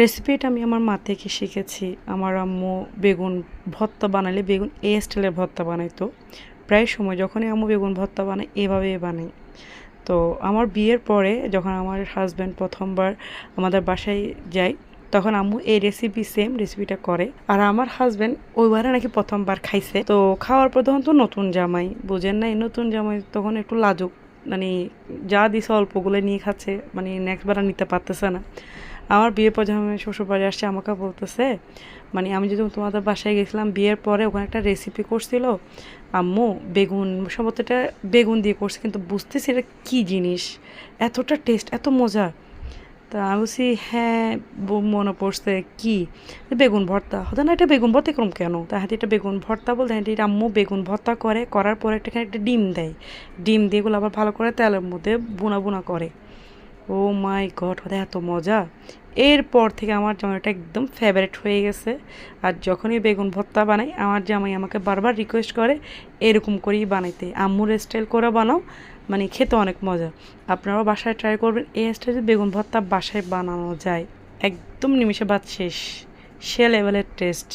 রেসিপিটা আমি আমার মা থেকে শিখেছি। আমার আম্মু বেগুন ভর্তা বানালে বেগুন এই স্টাইলের ভর্তা বানাইতো। প্রায় সময় যখনই আম্মু বেগুন ভর্তা বানায় এভাবেই বানায়। তো আমার বিয়ের পরে যখন আমার হাজব্যান্ড প্রথমবার আমাদের বাসায় যায়, তখন আম্মু এই সেম রেসিপিটা করে। আর আমার হাজব্যান্ড ওইবারে নাকি প্রথমবার খাইছে। তো খাওয়ার পর তখন তো নতুন জামাই, বুঝেন নাই, নতুন জামাই তখন একটু লাজুক, মানে যা দিছে অল্পগুলো নিয়ে খাচ্ছে, মানে নেক্সট বার আর নিতে পারতেছে না। আমার বিয়ের পর যখন আমি শ্বশুরবাড়ি আসছে আমাকে বলতেছে, মানে আমি যদি তোমাদের বাসায় গেছিলাম বিয়ের পরে, ওখানে একটা রেসিপি করছিল আম্মু, বেগুন সম্ভবত এটা বেগুন দিয়ে করছে, কিন্তু বুঝতেছি এটা কী জিনিস, এতটা টেস্ট, এত মজা। তা আমি বলছি হ্যাঁ, মনে পড়ছে কি, বেগুন ভর্তা হতো না, এটা বেগুন ভর্তা এরকম কেন, তা হাতে এটা বেগুন ভর্তা বলতে এটা আম্মু বেগুন ভর্তা করে, করার পরে একটা ডিম দেয়, ডিম দিয়ে এগুলো আবার ভালো করে তেলের মধ্যে বুনা বুনা করে। ও মাই গড, ওটা এত মজা। এরপর থেকে আমার জামাইটা একদম ফেভারিট হয়ে গেছে। আর যখনই বেগুন ভর্তা বানাই আমার জামাই আমাকে বারবার রিকোয়েস্ট করে এরকম করেই বানাইতে, আম্মুর স্টাইল করে বানাও, মানে খেতে অনেক মজা। আপনারাও বাসায় ট্রাই করবেন, এই স্টাইলে বেগুন ভর্তা বাসায় বানানো যায়, একদম নিমিষে ভাত শেষ, সে লেভেলের টেস্ট।